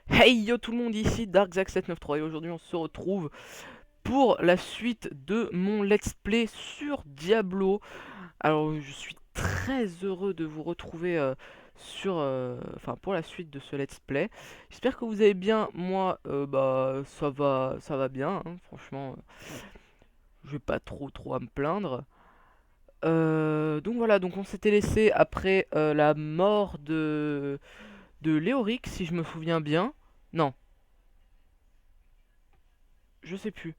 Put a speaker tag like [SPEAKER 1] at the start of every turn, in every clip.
[SPEAKER 1] Hey yo tout le monde, ici DarkZack793 et aujourd'hui on se retrouve pour la suite de mon let's play sur Diablo. Alors je suis très heureux de vous retrouver pour la suite de ce let's play. J'espère que vous allez bien. Moi ça va bien, hein. Franchement je vais pas trop à me plaindre. Donc voilà, donc on s'était laissé après la mort de Léoric, si je me souviens bien. Non, je sais plus.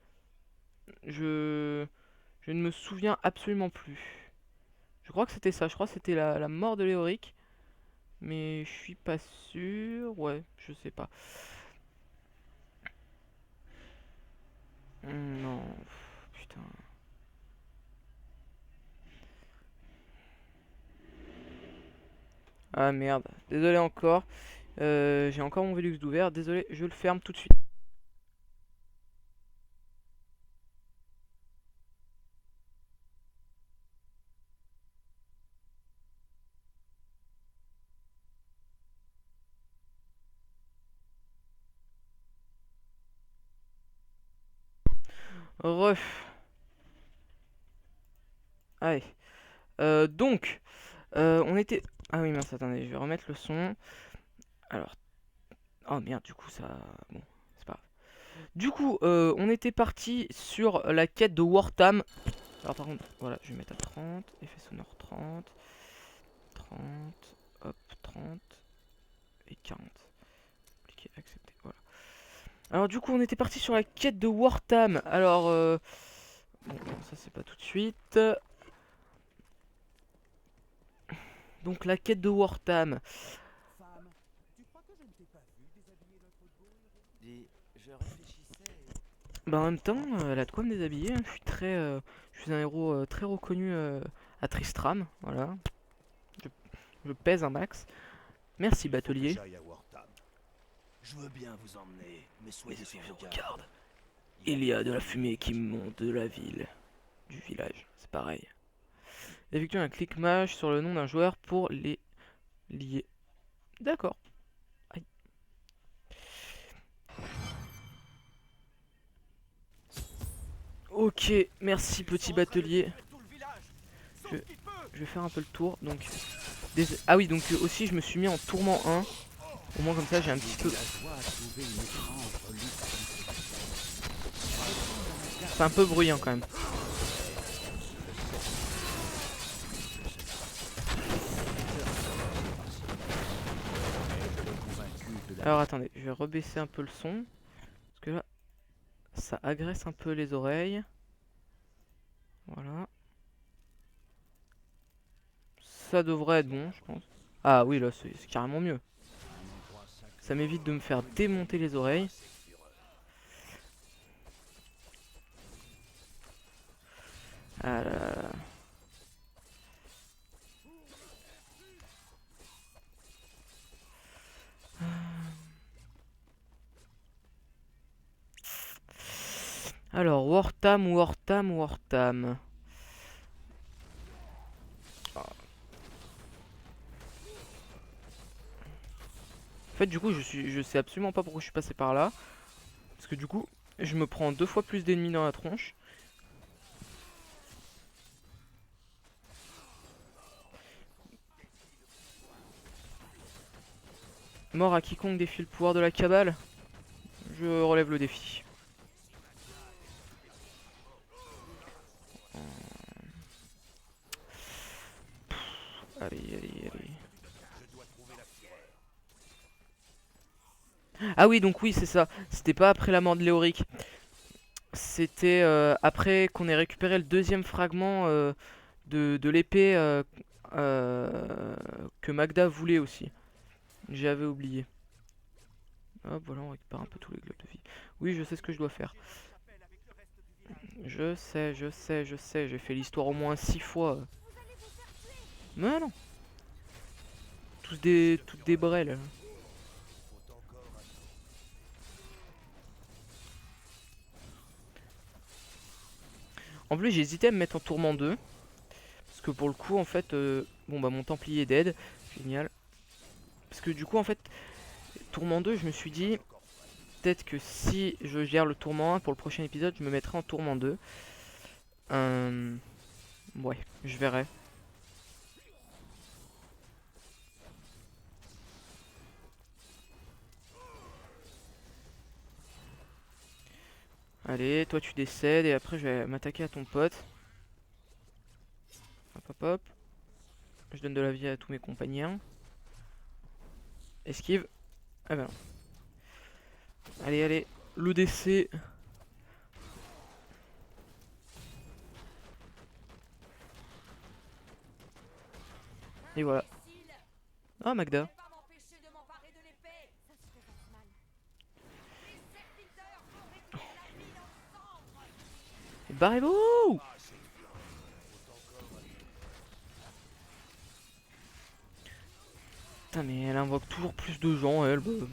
[SPEAKER 1] Je, je ne me souviens absolument plus. Je crois que c'était ça. Je crois que c'était la mort de Léoric. Mais je suis pas sûr. Ouais, je sais pas. Non. Putain. Ah merde. Désolé encore. J'ai encore mon Velux d'ouvert. Désolé, je le ferme tout de suite. Ref. Allez. Donc, on était... Ah oui, mince, attendez, je vais remettre le son. Alors... Oh merde, du coup, ça... Bon, c'est pas grave. Du coup, on était parti sur la quête de Wartam. Alors par contre, voilà, je vais mettre à 30, effet sonore 30, 30, hop, 30 et 40. Cliquez, accepter, voilà. Alors du coup, on était parti sur la quête de Wartam. Alors, bon, ça c'est pas tout de suite. Donc la quête de Wartam. Bah en même temps, elle a de quoi me déshabiller, hein. Je suis un héros très reconnu à Tristram, voilà. Je, je pèse un max. Merci
[SPEAKER 2] Il faut que
[SPEAKER 1] Batelier.
[SPEAKER 2] j'aille à Wartam. Je veux bien vous emmener, mais
[SPEAKER 1] Mais
[SPEAKER 2] soyez sur
[SPEAKER 1] sur
[SPEAKER 2] vos
[SPEAKER 1] vos
[SPEAKER 2] gardes.
[SPEAKER 1] gardes.
[SPEAKER 2] Il y a
[SPEAKER 1] Il
[SPEAKER 2] des
[SPEAKER 1] y a de la
[SPEAKER 2] bandits
[SPEAKER 1] fumée qui monte de la ville, du village, c'est pareil. Effectue un clic mage sur le nom d'un joueur pour les lier. D'accord. Aïe. Ok, merci petit batelier. Je, je vais faire un peu le tour. Donc, ah oui, donc aussi je me suis mis en tourment 1. Au moins comme ça j'ai un petit peu. C'est un peu bruyant quand même. Alors attendez, je vais rebaisser un peu le son. Parce que là, ça agresse un peu les oreilles. Voilà. Ça devrait être bon, je pense. Ah oui, là, c'est carrément mieux. Ça m'évite de me faire démonter les oreilles. Ah là là là. Alors, Wartam, Wartam, Wartam. En fait, du coup, je sais absolument pas pourquoi je suis passé par là. Parce que du coup, je me prends 2 fois plus d'ennemis dans la tronche. Mort à quiconque défie le pouvoir de la cabale. Je relève le défi. Allez, allez, allez. Ah oui, donc oui, c'est ça. C'était pas après la mort de Léoric. C'était après qu'on ait récupéré le deuxième fragment de l'épée que Magda voulait aussi. J'avais oublié. Hop, voilà, on récupère un peu tous les globes de vie. Oui, je sais ce que je dois faire. Je sais, j'ai fait l'histoire au moins 6 fois. Mais non, toutes des brels. En plus, j'ai hésité à me mettre en tourment 2. Parce que pour le coup, en fait, bon bah mon Templier est dead. Génial. Parce que du coup, en fait, tourment 2, je me suis dit peut-être que si je gère le tourment 1 pour le prochain épisode, je me mettrai en tourment 2. Ouais, je verrai. Allez, toi tu décèdes et après je vais m'attaquer à ton pote. Hop hop hop. Je donne de la vie à tous mes compagnons. Esquive. Ah ben non. Allez, allez. L'ODC. Et voilà. Ah, Magda. Barrez-vous! Putain, mais elle invoque toujours plus de gens, elle. Bah,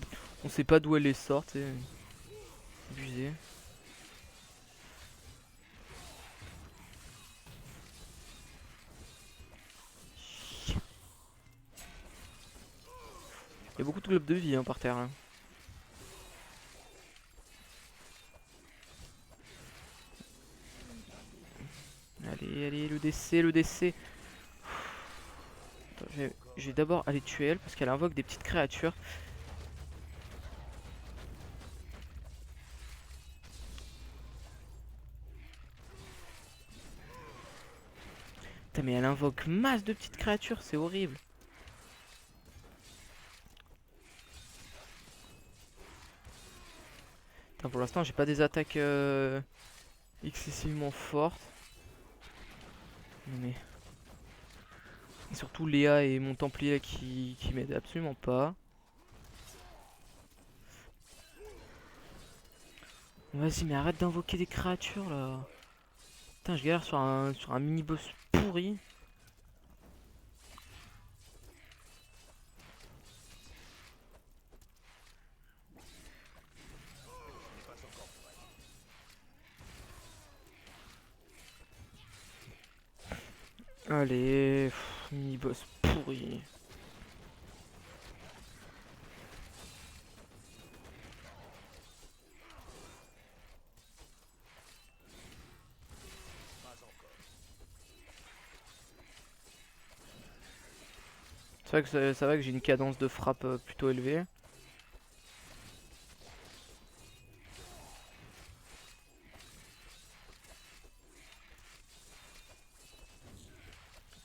[SPEAKER 1] on sait pas d'où elle les sort, c'est abusé. Il y a beaucoup de globes de vie hein, par terre. Hein. Allez, allez, le DC, le DC. Attends, je vais d'abord aller tuer elle parce qu'elle invoque des petites créatures. Putain, mais elle invoque masse de petites créatures, c'est horrible. Putain, pour l'instant, j'ai pas des attaques excessivement fortes. Mais... Et surtout Léa et mon Templier qui m'aident absolument pas. Vas-y, mais arrête d'invoquer des créatures là. Putain, je galère sur un mini-boss pourri. Allez, mini-boss pourri. C'est vrai que ça va que j'ai une cadence de frappe plutôt élevée.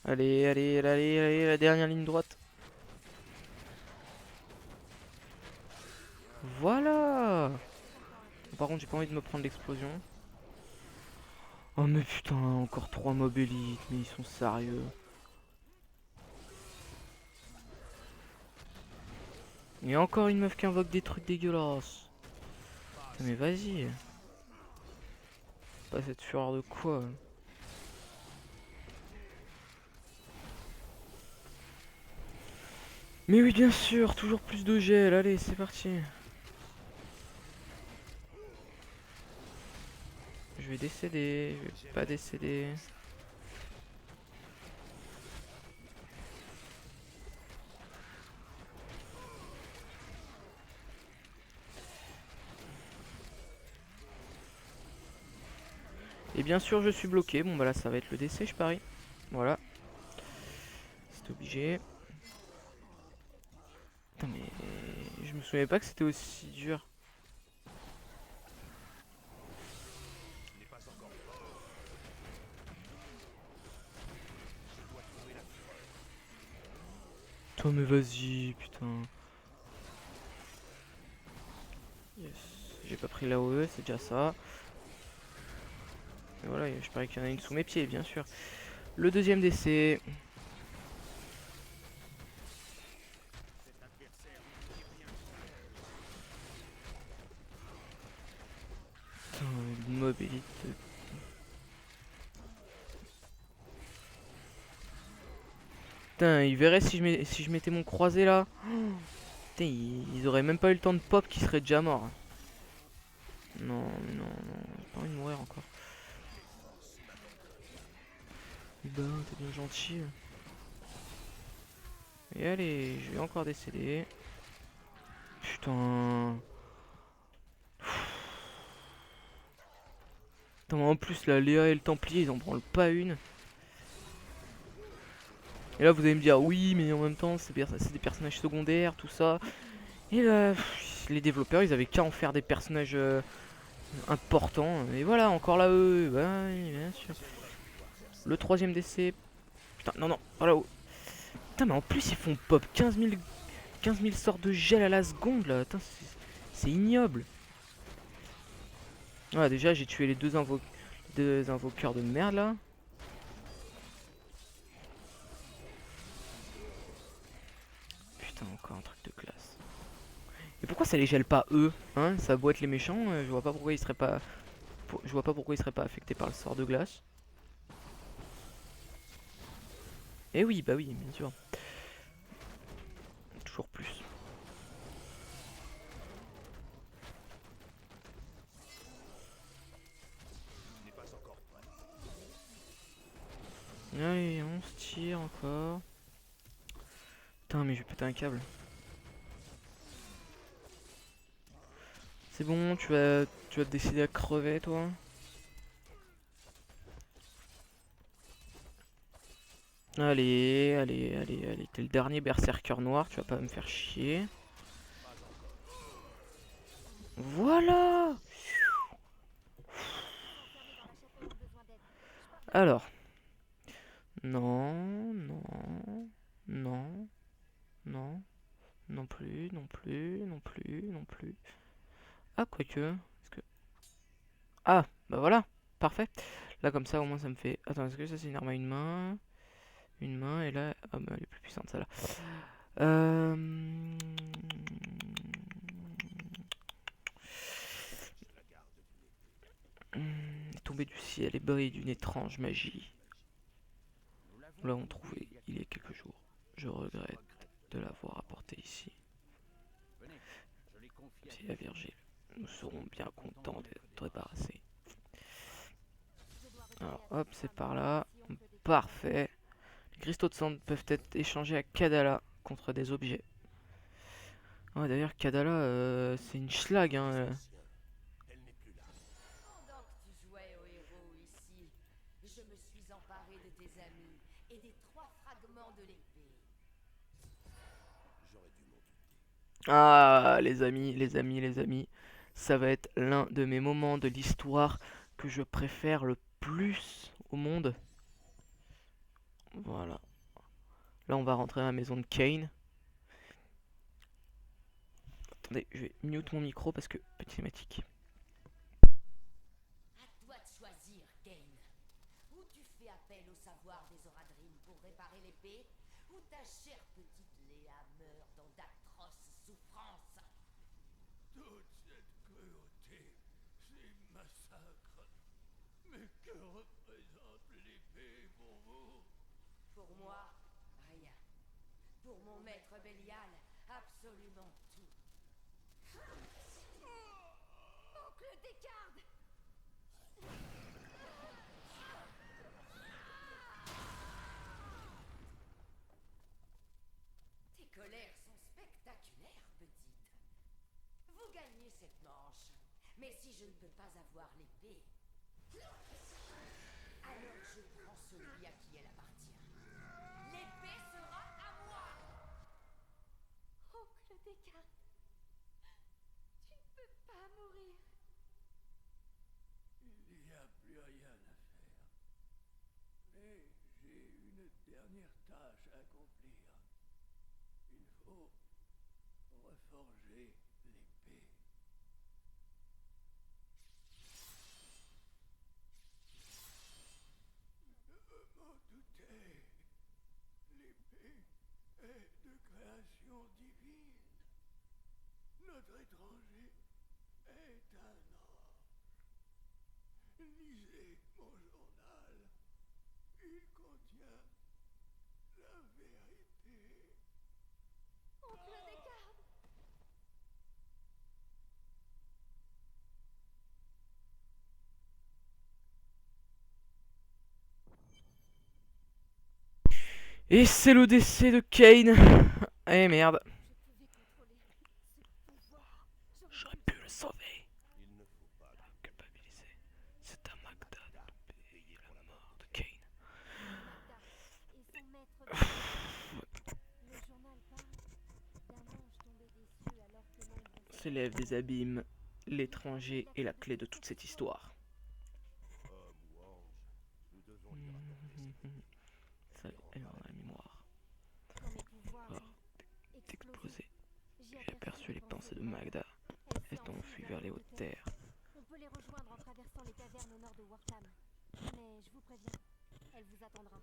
[SPEAKER 1] Allez, allez, allez, allez, la dernière ligne droite. Voilà. Par contre, j'ai pas envie de me prendre l'explosion. Oh mais putain, encore 3 mobs élites, mais ils sont sérieux. Il y a encore une meuf qui invoque des trucs dégueulasses. Putain, mais vas-y. Pas cette fureur de quoi. Mais oui, bien sûr, toujours plus de gel. Allez, c'est parti. Je vais décéder, je vais pas décéder. Et bien sûr, je suis bloqué. Bon, bah là, ça va être le décès, je parie. Voilà. C'est obligé. Putain, mais je me souvenais pas que c'était aussi dur. Putain, mais vas-y, putain. Yes. J'ai pas pris la OE, c'est déjà ça. Et voilà, je parie qu'il y en a une sous mes pieds, bien sûr. Le deuxième décès. Putain, une mob élite. Putain, ils verraient si je mettais mon croisé là. Putain, ils auraient même pas eu le temps de pop qui serait déjà mort. Non, mais non, non, j'ai pas envie de mourir encore. Ben, t'es bien gentil. Et allez, je vais encore décéder. putain. Putain, en plus, la Léa et le Templier, ils en branlent pas une. Et là, vous allez me dire, oui, mais en même temps, c'est des personnages secondaires, tout ça. Et là, les développeurs, ils avaient qu'à en faire des personnages importants. Et voilà, encore là, eux, bah, oui, bien sûr. Le troisième décès. Putain, non, non, voilà. Putain, mais en plus, ils font pop 15 000 sorts de gel à la seconde, là. Putain, c'est ignoble. Voilà, déjà, j'ai tué les deux invoqueurs de merde, là. Putain, encore un truc de classe. Et pourquoi ça les gèle pas eux, hein? Ça doit être les méchants, je vois pas pourquoi ils seraient pas. Je vois pas pourquoi ils seraient pas affectés par le sort de glace. Eh oui, bah oui, bien sûr. Toujours plus. Allez, on se tire encore. Putain, mais je vais péter un câble. C'est bon, tu vas te décider à crever, toi? Allez, allez, allez, allez. T'es le dernier berserker noir, tu vas pas me faire chier. Voilà! Alors. Non, non, non, non, non plus, non plus, non plus, non plus. Ah, quoique. Ah, bah voilà, parfait. Là, comme ça, au moins, ça me fait. Attends, est-ce que ça, c'est une arme à une main? Une main, et là. Ah, bah, elle est plus puissante, celle-là. Euh... Tombé du ciel et bris d'une étrange magie. Nous l'avons trouvé il y a quelques jours. Je regrette de l'avoir apporté ici. C'est la Virgile. Nous serons bien contents d'être débarrassés. Alors hop, c'est par là. Parfait. Les cristaux de sang peuvent être échangés à Kadala contre des objets. Ouais, d'ailleurs, Kadala, c'est une schlag, hein.
[SPEAKER 3] Pendant que tu jouais au héros ici, je me suis emparé de tes amis et des 3 fragments de l'épée.
[SPEAKER 1] Ah, les amis, les amis, les amis. Ça va être l'un de mes moments de l'histoire que je préfère le plus au monde. Voilà. Là, on va rentrer à la maison de Kane. Attendez, je vais mute mon micro parce que petite thématique.
[SPEAKER 3] À toi de choisir, Kane. Ou tu fais appel au savoir des Oradrim pour réparer l'épée, ou ta chère petite Léa meurt dans d'atroces souffrances.
[SPEAKER 2] Toute cette cruauté, ces massacres. Mais que représente l'épée pour vous?
[SPEAKER 3] Pour moi, rien. Pour mon maître Bélial, absolument tout. Oncle Descartes! Tes colères sont spectaculaires, petite. Vous gagnez cette manche. Mais si je ne peux pas avoir l'épée, alors je prends celui à qui elle appartient. L'épée sera à moi! Oncle Descartes, tu ne peux pas mourir.
[SPEAKER 2] Il n'y a plus rien à faire. Mais j'ai une dernière tâche à accomplir. Il faut reforger l'épée. Je m'en doutais. L'épée est de création divine. Notre étranger est un ange. Lisez mon journal. Il contient la vérité.
[SPEAKER 3] Oncle Descartes!
[SPEAKER 1] Et c'est le décès de Kane. Eh merde.
[SPEAKER 3] Je pouvais contrôler ce
[SPEAKER 1] le sauver.
[SPEAKER 2] Il ne faut pas
[SPEAKER 1] Culpabiliser. C'est à Magda de payer la mort de Kane.
[SPEAKER 4] Magda et son maître de le journal parle d'un ange tombé des cieux alors que l'ombre
[SPEAKER 1] S'élève des abîmes, l'étranger est la clé de toute cette histoire.
[SPEAKER 2] homme ou ange, nous devons lui rapporter
[SPEAKER 1] Ça, elle en a la mémoire.
[SPEAKER 4] quand mes pouvoirs
[SPEAKER 1] Alors,
[SPEAKER 4] ont explosé.
[SPEAKER 1] D'exploser.
[SPEAKER 4] J'ai
[SPEAKER 1] J'ai aperçu les pensées de Magda.
[SPEAKER 4] Elle
[SPEAKER 1] Elle s'est enfuie vers les hautes terres.
[SPEAKER 4] On peut les rejoindre en traversant les cavernes au nord de Wortham. Mais je vous préviens, elle vous attendra.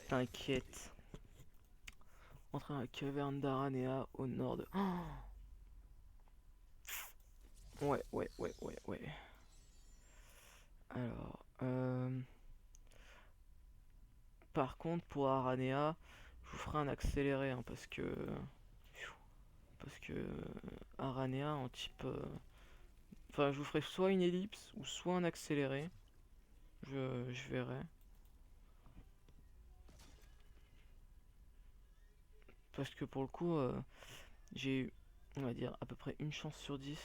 [SPEAKER 1] T'inquiète. Entrer dans la caverne d'Aranea au nord de... Oh, ouais. Alors, par contre, pour Aranea, je vous ferai un accéléré, hein, parce que Aranea en type... Enfin, je vous ferai soit une ellipse ou soit un accéléré. Je verrai. Parce que pour le coup, j'ai eu, on va dire, à peu près une chance sur 10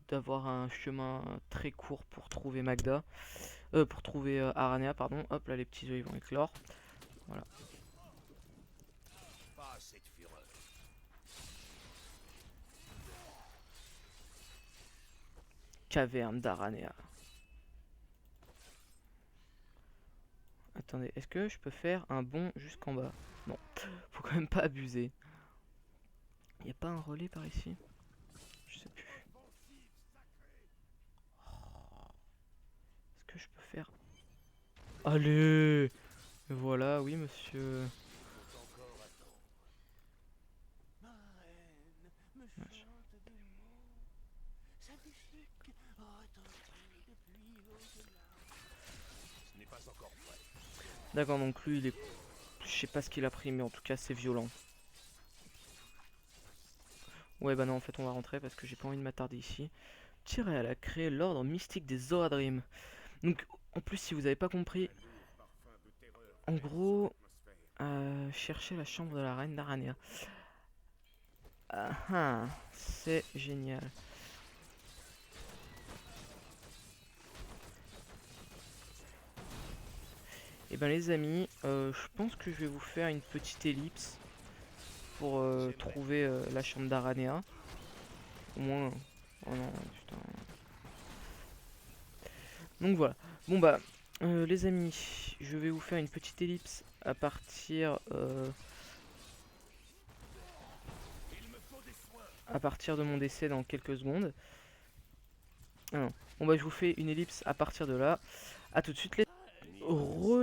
[SPEAKER 1] d'avoir un chemin très court pour trouver Magda. Pour trouver Aranea, pardon. Hop, là, les petits œufs, ils vont éclore. Voilà.
[SPEAKER 2] pas cette fureur.
[SPEAKER 1] Caverne d'Aranea. Attendez, est-ce que je peux faire un bond jusqu'en bas? Non, faut quand même pas abuser. Y a pas un relais par ici? Je sais plus. Est-ce que je peux faire... Allez! Voilà, oui monsieur.
[SPEAKER 2] Faut encore attendre. Ma reine me
[SPEAKER 1] Vache.
[SPEAKER 2] chante des mots. Sa musique retentit depuis l'au-delà. Ce n'est pas encore prêt.
[SPEAKER 1] D'accord, donc lui, il est... Je sais pas ce qu'il a pris, mais en tout cas, c'est violent. Ouais, bah non, en fait, on va rentrer parce que j'ai pas envie de m'attarder ici. Tyrael a créé l'ordre mystique des Zoradrim. Donc, en plus, si vous avez pas compris, en gros, chercher la chambre de la reine d'Aranea. Ah ah, c'est génial. Et ben les amis, je pense que je vais vous faire une petite ellipse pour trouver la chambre d'Aranea. Au moins... Oh non, putain. Donc voilà. Bon bah, les amis, je vais vous faire une petite ellipse à partir... à partir de mon décès dans quelques secondes. Ah non. Bon bah je vous fais une ellipse à partir de là. A tout de suite les...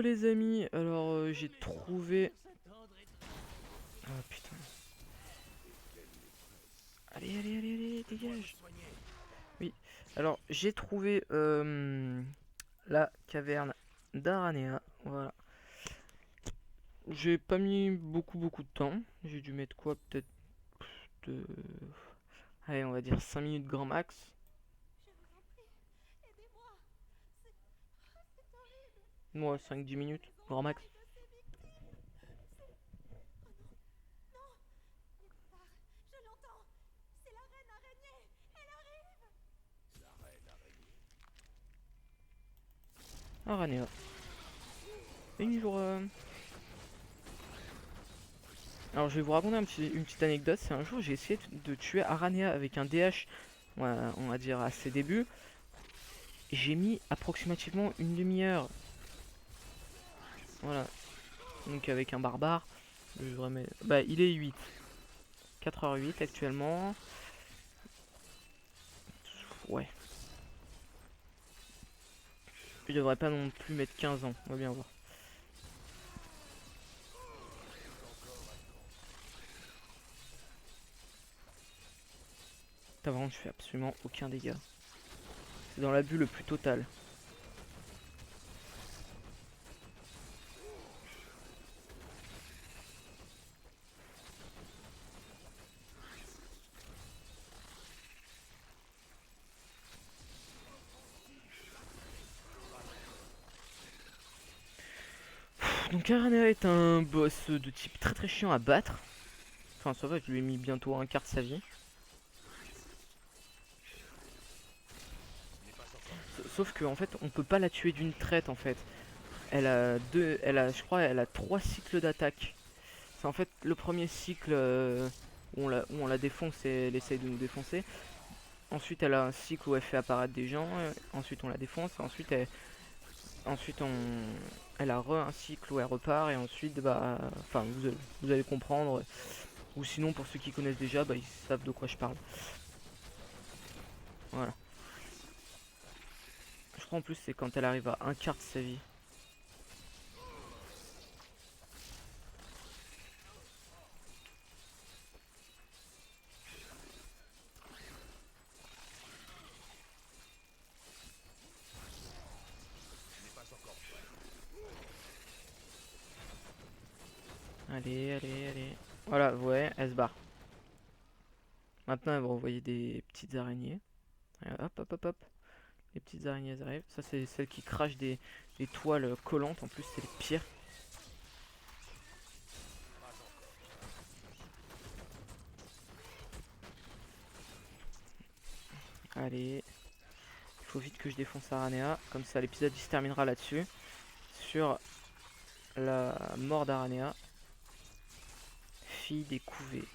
[SPEAKER 1] les amis, alors j'ai trouvé... Ah putain. Allez, dégage. Oui, alors j'ai trouvé la caverne d'Aranea, voilà. J'ai pas mis beaucoup de temps, j'ai dû mettre quoi, peut-être de... Allez, on va dire 5 minutes grand max.
[SPEAKER 4] Je vous en prie, aidez-moi. C'est horrible.
[SPEAKER 1] Moi, 5-10 minutes, grand max.
[SPEAKER 4] De ces victimes. Oh non, non. Il est trop tard. Je l'entends. C'est la reine araignée. Elle arrive.
[SPEAKER 2] La reine araignée.
[SPEAKER 1] Aranea. Une jour... Alors je vais vous raconter une petite anecdote, c'est un jour j'ai essayé de tuer Aranea avec un DH, on va dire à ses débuts. J'ai mis approximativement une demi-heure. Voilà. Donc avec un barbare, je remets... Bah il est 8. 4h08 actuellement. Ouais. Je devrais pas non plus mettre 15 ans, on va bien voir. Avant, je fais absolument aucun dégât. C'est dans l'abus le plus total. Donc Aranea est un boss de type très chiant à battre. Enfin ça va, je lui ai mis bientôt un quart de sa vie. Sauf que en fait, on peut pas la tuer d'une traite en fait. Je crois, elle a 3 cycles d'attaque. C'est en fait le premier cycle où on la défonce et elle essaye de nous défoncer. Ensuite, elle a un cycle où elle fait apparaître des gens. Ensuite, on la défonce. Ensuite elle a un cycle où elle repart. Et ensuite, bah, enfin, vous allez comprendre. Ou sinon, pour ceux qui connaissent déjà, bah, ils savent de quoi je parle. Voilà. Je crois en plus, c'est quand elle arrive à un quart de sa vie. Allez, allez, allez. Voilà, ouais, elle se barre. Maintenant, elle va envoyer des petites araignées. Hop, hop, hop, hop. Les petites araignées, elles arrivent. Ça, c'est celles qui crachent des toiles collantes. En plus, c'est les pires. Allez. Il faut vite que je défonce Aranea. Comme ça, l'épisode il se terminera là-dessus. Sur la mort d'Aranea. Fille des couvées.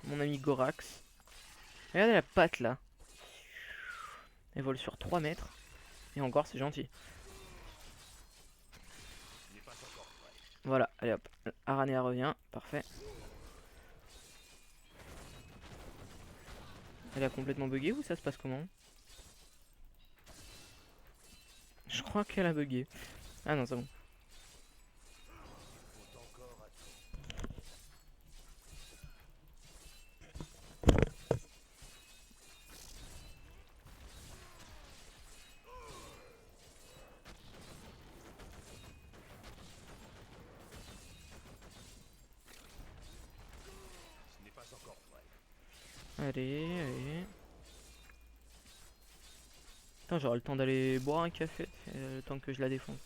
[SPEAKER 1] Mon ami Gorax. Regardez la patte là. Elle vole sur 3 mètres. Et encore, c'est gentil. Voilà, allez hop. Aranea revient. Parfait. Elle a complètement bugué ou ça se passe comment? Je crois qu'elle a bugué. Ah non, c'est bon. Allez, allez. Putain, j'aurai le temps d'aller boire un café le temps que je la défonce.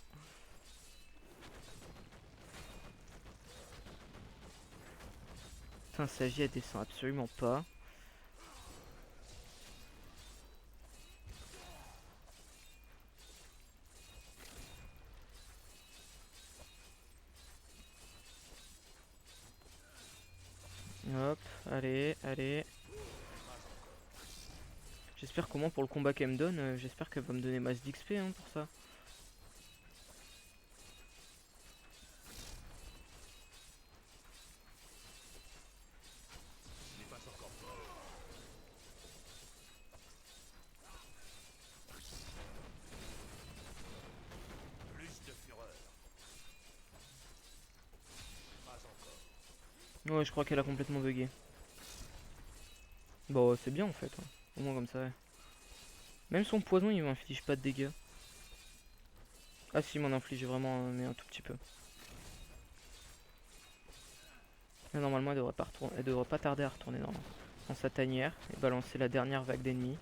[SPEAKER 1] Putain, sa vie elle descend absolument pas. Hop, allez, allez. J'espère comment pour le combat qu'elle me donne, j'espère qu'elle va me donner masse d'XP hein, pour ça. Ouais, je crois qu'elle a complètement bugué. Bon, c'est bien en fait. Hein. Au moins comme ça. Ouais. Même son poison, il m'inflige pas de dégâts. Ah si, il m'en inflige vraiment, mais un tout petit peu. Là, normalement, elle devrait pas tarder à retourner dans sa tanière et balancer la dernière vague d'ennemis.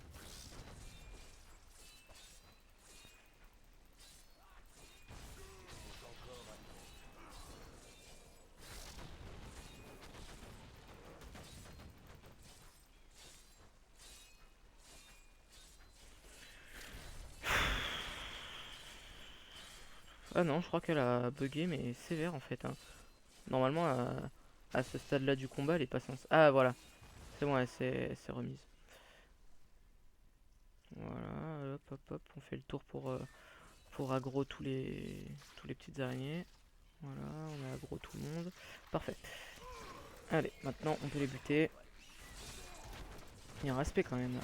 [SPEAKER 1] Ah non, je crois qu'elle a bugué, mais sévère en fait. Hein. Normalement, à ce stade-là du combat, elle est pas censée... Ah voilà, c'est bon, elle s'est remise. Voilà, hop, hop, hop, on fait le tour pour aggro tous les petites araignées. Voilà, on a aggro tout le monde. Parfait. Allez, maintenant on peut les buter. Il y a un respect quand même là.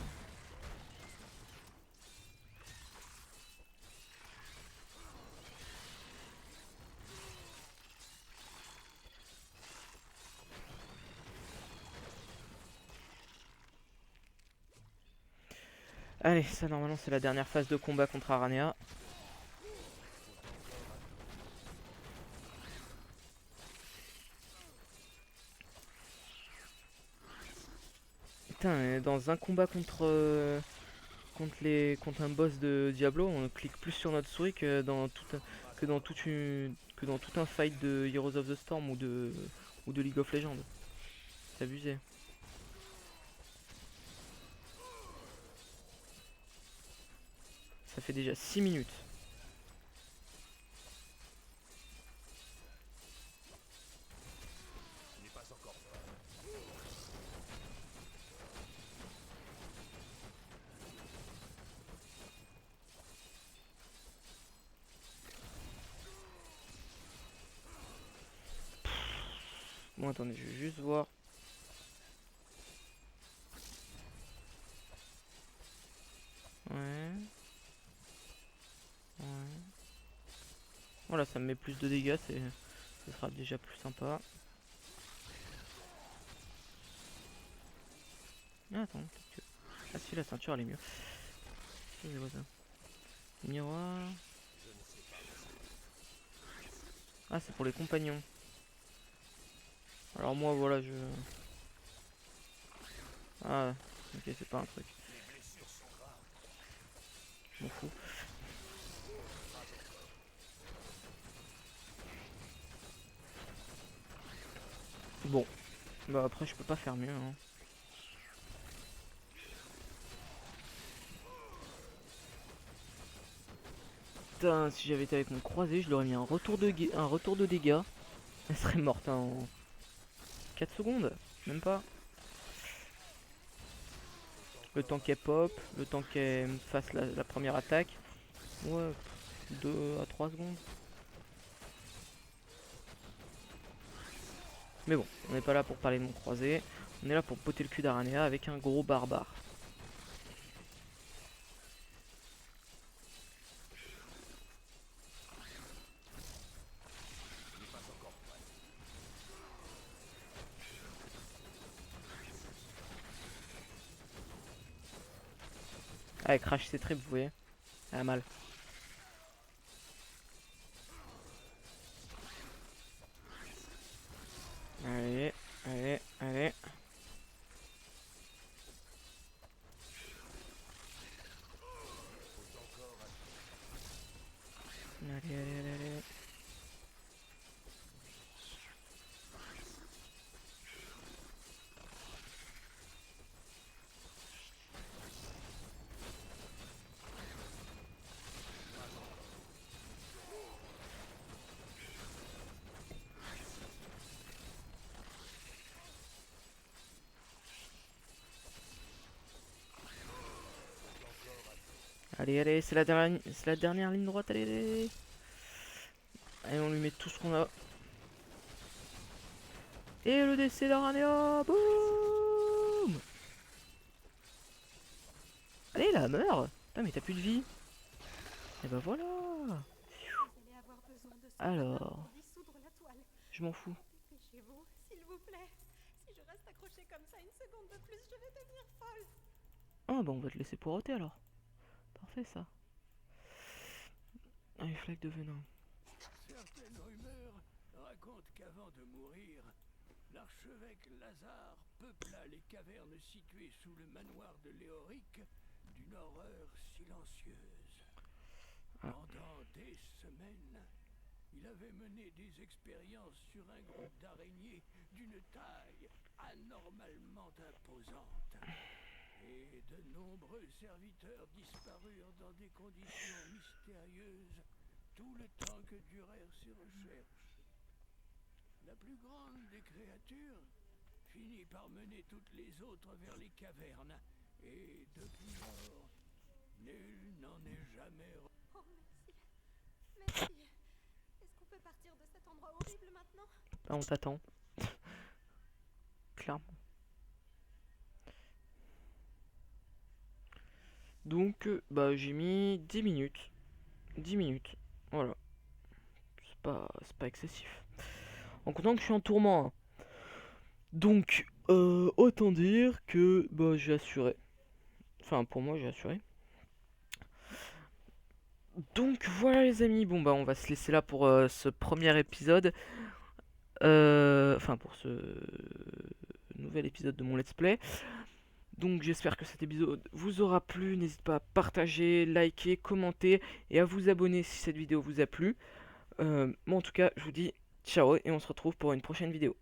[SPEAKER 1] Allez, ça normalement c'est la dernière phase de combat contre Aranea. Putain, dans un combat contre un boss de Diablo, on clique plus sur notre souris que dans tout un fight de Heroes of the Storm ou de League of Legends. C'est abusé. fait déjà 6 minutes. Bon, attendez, je vais juste voir. Ouais. Ouais. Voilà, ça me met plus de dégâts, ce sera déjà plus sympa. Ah, attends, peut-être que... Ah si, la ceinture elle est mieux. C'est quoi ça? Miroir. Ah, c'est pour les compagnons. Alors moi, voilà, je... Ah, ok, c'est pas un truc. Je m'en fous. Bon. Bah après, je peux pas faire mieux, hein. Putain, si j'avais été avec mon croisé, je lui aurais mis un retour de dégâts. Elle serait morte en 4 secondes, même pas. Le temps qu'elle pop, le temps qu'elle fasse la première attaque. Ouais, 2 à 3 secondes. Mais bon, on n'est pas là pour parler de mon croisé. On est là pour poter le cul d'Aranea avec un gros barbare. Ah, elle crache ses tripes, vous voyez. Elle a mal. Allez, allez, allez. Allez, allez, allez, allez. Allez, allez, c'est la dernière ligne droite, allez, allez. Allez, on lui met tout ce qu'on a. Et le décès d'Aranea, boum. Allez, là, meurs. Putain, mais t'as plus de vie. Et bah voilà.
[SPEAKER 4] Vous allez avoir besoin de ce
[SPEAKER 1] Alors,
[SPEAKER 4] pour dissoudre la toile.
[SPEAKER 1] je m'en fous.
[SPEAKER 4] Dépêchez-vous, s'il vous plaît. Si je reste accrochée comme ça une seconde de plus, je vais devenir folle.
[SPEAKER 1] Ah bah on va te laisser poireauter alors. Parfait ça. Allez, flaque de venin.
[SPEAKER 2] Certaines rumeurs racontent qu'avant de mourir, l'archevêque Lazare peupla les cavernes situées sous le manoir de Léoric d'une horreur silencieuse. Pendant des semaines, il avait mené des expériences sur un groupe d'araignées d'une taille anormalement imposante. Et de nombreux serviteurs disparurent dans des conditions mystérieuses tout le temps que durèrent ces recherches. La plus grande des créatures finit par mener toutes les autres vers les cavernes, et depuis lors, nul n'en est jamais
[SPEAKER 4] Oh, merci. Merci. Est-ce qu'on peut partir de cet endroit horrible maintenant?
[SPEAKER 1] Là on t'attend. Clairement. Donc bah j'ai mis 10 minutes. 10 minutes. Voilà. C'est pas excessif. En comptant que je suis en tourment. Hein. Donc autant dire que bah j'ai assuré. Enfin pour moi j'ai assuré. Donc voilà les amis, bon bah on va se laisser là pour ce premier épisode. Enfin pour ce nouvel épisode de mon let's play. Donc j'espère que cet épisode vous aura plu. N'hésitez pas à partager, liker, commenter et à vous abonner si cette vidéo vous a plu. Moi en tout cas je vous dis ciao et on se retrouve pour une prochaine vidéo.